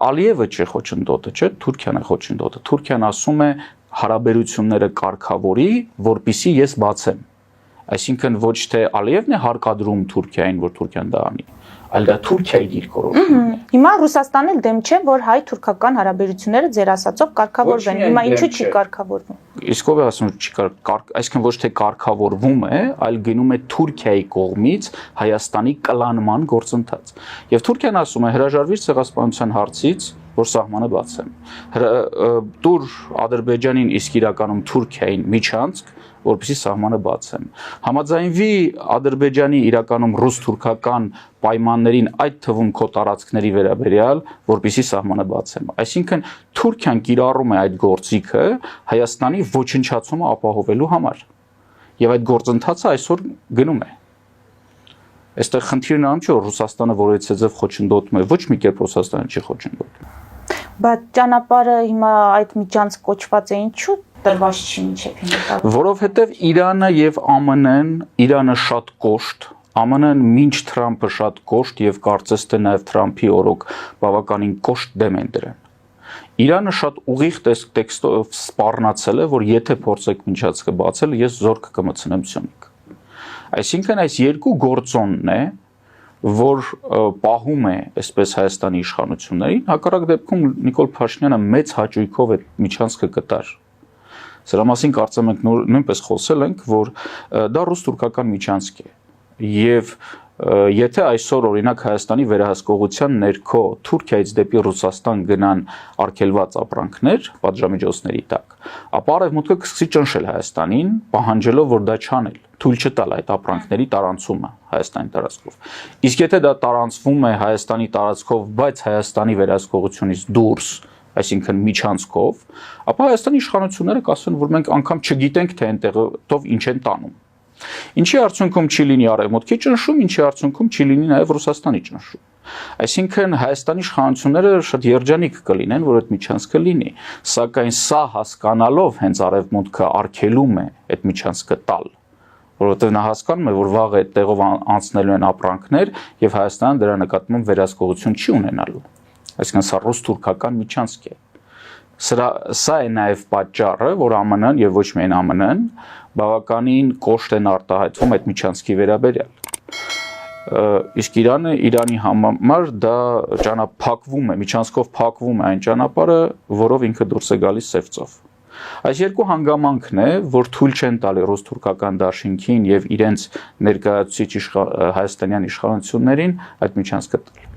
Ալիևը չէ խոչընդոտը, չէ, Թուրքիան է խոչընդոտը։ Թուրքիան ասում է հարաբերությունները կարգավորի, որպիսի ես բացեմ։ Այսինքն ոչ թե Ալիևն է հարկադրում Թուրքիային, որ Թուրքիան դա անի, այլ դա Թուրքիայի դիրքորոշումն է։ Հիմա Ռուսաստանն էլ դեմ չէ, որ հայ-թուրքական հարաբերությունները ձեր ասածով կարգավորվեն։ Հիմա ինչու չի կարգավորվում։ Իսկ ով է ասում չի այսինքն ոչ թե կարգավորվում է, այլ գնում է Թուրքիայի կողմից Հայաստանի կլանման գործընթաց։ Եվ Թուրքիան ասում է հրաժարվիր ցեղասպանության հարցից, որ սահմանը բացեմ։ Տուր Ադրբեջանին, իսկ իրականում Թուրքիային միջանցք, որպեսզի սահմանը բացեմ։ Համաձայնվի Ադրբեջանի իրականում ռուս-թուրքական պայմաններին, այդ թվում քո տարածքների վերաբերյալ, որպեսզի սահմանը բացեմ։ Այսինքն Թուրքիան կիրառում է այդ գործիքը Հայաստանի ոչնչացումը ապահովելու համար։ Եվ այդ գործընթացը այսօր գնում է։ Այստեղ խնդիրն անում չէ, որ Ռուսաստանը որևիցե ձև խոչընդոտում է, ոչ մի կերպ Ռուսաստանը չի խոչընդոտում։ Բայց ճանապարհը հիմա այդ միջանց կոչված է ինչու տրված չի մինչև հիմա։ Որովհետև Իրանը եւ ԱՄՆ-ն, Իրանը շատ կոշտ, ԱՄՆ-ն մինչ Թրամփը շատ կոշտ եւ կարծես թե նաեւ Թրամփի օրոք բավականին կոշտ դեմ են դրան։ Իրանը շատ ուղիղ տեքստով սպառնացել է, որ եթե փորձեք միջանցքը բացել, ես զորք կմտցնեմ Սյունիք։ Այսինքն այս երկու գործոնն է, որ պահում է այսպես Հայաստանի իշխանություններին, հակառակ դեպքում Նիկոլ Փաշինյանը մեծ հաճույքով այդ միջանցքը կտար։ Սրա մասին կարծեմ ենք նույնպես խոսել ենք, որ դա ռուս-թուրքական միջանցք է։ Եվ եթե այսօր օրինակ Հայաստանի վերահսկողության ներքո Թուրքիայից դեպի Ռուսաստան գնան արգելված ապրանքներ պատժամիջոցների տակ, ապա Արևմուտքը կսկսի ճնշել Հայաստանին, պահանջելով, որ դա չանել, թույլ չտալ այդ ապրանքների տարանցումը Հայաստանի տարածքով։ Իսկ եթե դա տարանցվում է Հայաստանի տարածքով, բայց Հայաստանի վերահսկողությունից դուրս, այսինքն միջանցքով, ապա Հայաստանի իշխանությունները կասեն, որ մենք անգամ չգիտենք, թե այնտեղով ինչ են տանում։ Ինչի արդյունքում չի լինի Արևմուտքի ճնշում, ինչի արդյունքում չի լինի նաև Ռուսաստանի ճնշում։ Այսինքն Հայաստանի իշխանությունները շատ երջանիկ կլինեն, որ այդ միջանցքը լինի, սակայն սա հասկանալով հենց Արևմուտքը արգելում է այդ միջանցքը տալ, որովհետև նա հասկանում է, որ վաղ այդ տեղով անցնելու են ապրանքներ եւ Հայաստանը դրա նկատմամբ վերահսկողություն չի ունենալու։ Այսինքն սա ռուս-թուրքական միջանցք է։ Սա է նաև պատճառը, որ ԱՄՆ-ն եւ ոչ միայն ԱՄՆ-ն բավականին կոշտ են արտահայտվում այդ միջանցքի վերաբերյալ։ Իսկ Իրանի համար դա ճանապարհ միջանցքով փակվում է այն ճանապարհը, որով ինքը դուրս է գալիս Սևծով։ Այս երկու հանգամանքն է, որ թույլ չեն տալի ռուս-թուրքական դաշինքին եւ իրենց ներկայացուցիչ հայաստանյան իշխանություններին այդ միջանցքը տալ։